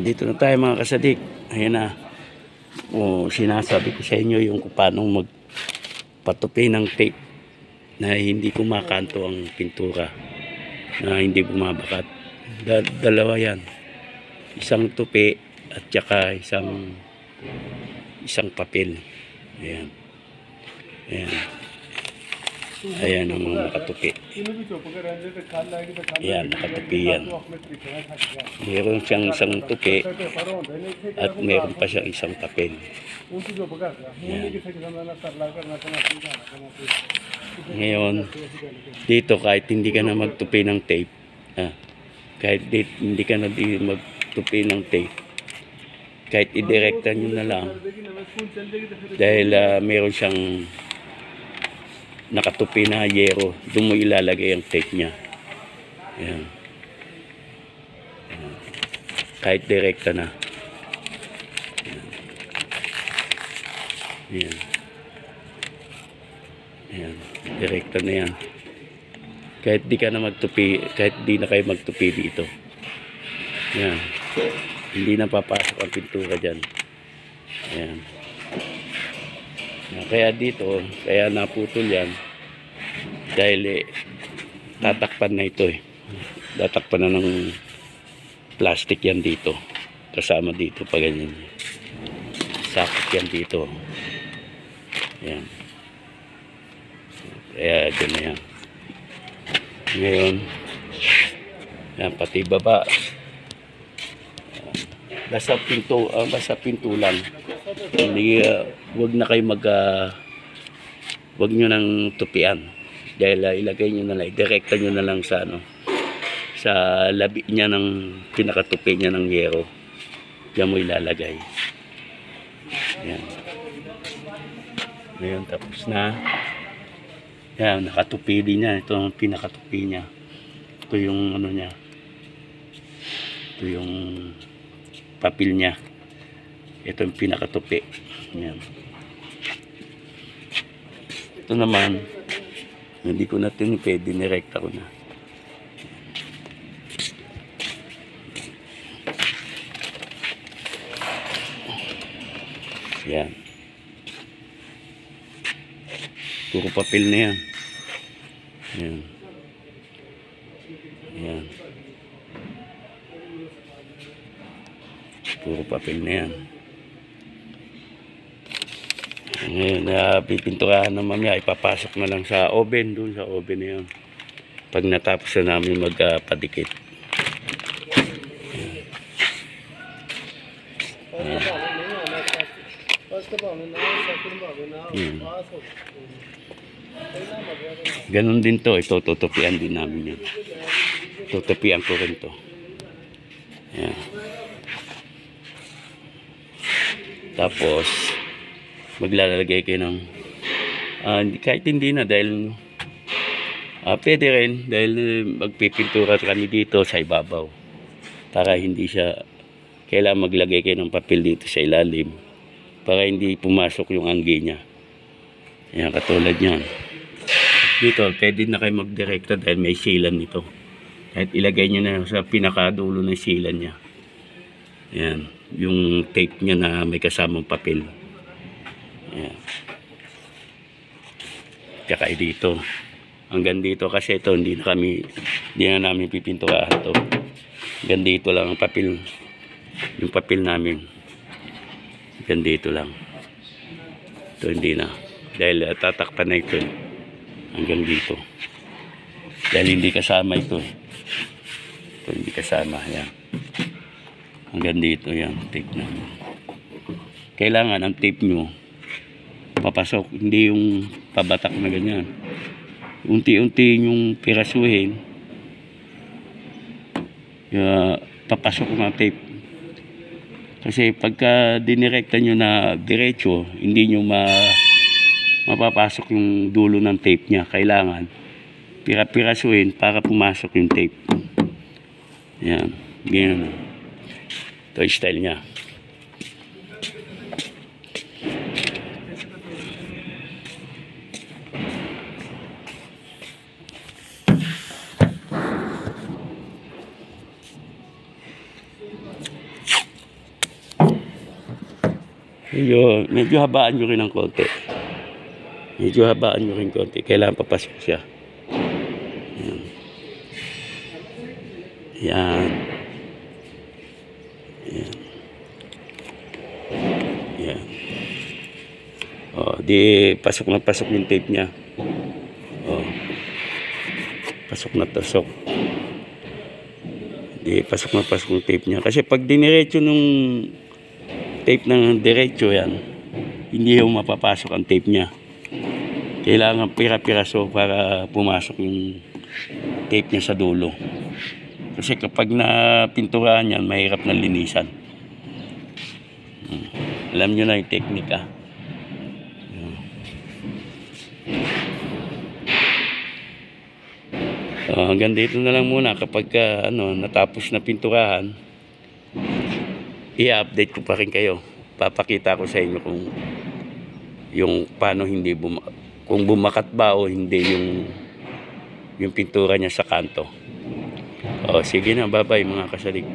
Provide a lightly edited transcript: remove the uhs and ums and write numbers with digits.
Dito na tayo mga kasadik. Ayan na. Sinasabi ko sa inyo yung kung paano magpatupi ng tape na hindi kumakanto ang pintura, na hindi bumabakat. Dalawa yan. Isang tupi at saka isang papel. Ayan. Ayan. Ayan ang mga nakatupi. Ayan, nakatupi yan. Meron siyang isang tupi at meron pa siyang isang papel. Ayan. Ngayon, dito kahit hindi ka na magtupi ng tape, kahit hindi ka na magtupi ng tape, kahit idirekta nyo na lang, dahil meron siyang nakatupi na yero, doon mo ilalagay ang tape niya. Ayan. Ayan. Kahit direkta na. Ayan. Ayan. Ayan. Direkta na yan. Kahit di ka na magtupi, kahit di na kayo magtupi dito. Ayan. Hindi na papasok ang pintura dyan. Ayan. Kaya dito, kaya naputol yan dahil tatakpan na ito tatakpan na ng plastic yan dito, kasama dito pa ganyan, sakit yan dito. Yan, kaya dyan na yan. Ngayon yan, pati baba basta pinto lang. Hindi, wag na kayo wag nyo nang tupian dahil ilagay nyo na lang, direkta nyo na lang sa sa labi niya ng pinakatupi niya ng yero. Diyan mo ilalagay. Yan. Ngayon tapos na. Yan, nakatupi din niya. Ito ang pinakatupi niya. Ito yung niya. Ito yung papel niya. Ito yung pinakatupi. Yan. Ito naman, hindi ko na tinipid, dinirekta ko na. Yan. Puro papel na yan. Yan. Yan. Puro papel na yan. Ngayon, pipinturahan na mamaya, ipapasok na lang sa oven, doon sa oven na yan. Pag natapos na namin magpadikit. Ganon din to, ito tutupian din namin yan. Tutupian ko rin to. Yan. Tapos maglalagay kayo ng kahit hindi na dahil pwede rin dahil magpipintura kami dito sa ibabaw para hindi siya kailangan maglagay kayo ng papel dito sa ilalim para hindi pumasok yung anggi niya. Yan, katulad yan dito, pwede na kayo magdirekta dahil may sealan nito. Kahit ilagay nyo na sa pinakadulo ng sealan niya. Yan, yung tape niya na may kasamang papel. Yan. Kaya dito hanggang dito kasi ito hindi na namin pipinturahan to. Hanggang dito lang ang papel, yung papel namin hanggang dito lang. Ito hindi na dahil tatakpan na ito hanggang dito dahil hindi kasama ito ito hindi kasama. Yan, hanggang dito yan tape na. Kailangan ang tape nyo papasok, hindi yung pabatak na ganyan. Unti-unti yung pirasuhin, papasok ng tape. Kasi pagka dinirekta nyo na diretso, hindi nyo mapapasok yung dulo ng tape nya. Kailangan pirasuhin para pumasok yung tape. Yan, ganyan. Ito yung style nya. Medyo habaan nyo rin ng konti. Medyo habaan nyo rin konti. Kailangan papasok siya. Yan. Yan. Yan. Yan. O, di pasok na pasok yung tape niya. O. Pasok na pasok. Di pasok na pasok yung tape niya. Kasi pag diniretso nung tape ng diretso yan, hindi yung mapapasok ang tape niya. Kailangan pira-piraso para pumasok yung tape niya sa dulo. Kasi kapag napinturahan yan, mahirap na linisan. Alam nyo na yung teknika. Hanggang dito na lang muna. Kapag natapos na pinturahan, i-update ko pa rin kayo. Papakita ko sa inyo kung yung paano hindi kung bumakat ba o hindi yung pintura niya sa kanto. Sige na, bye-bye mga kasalig.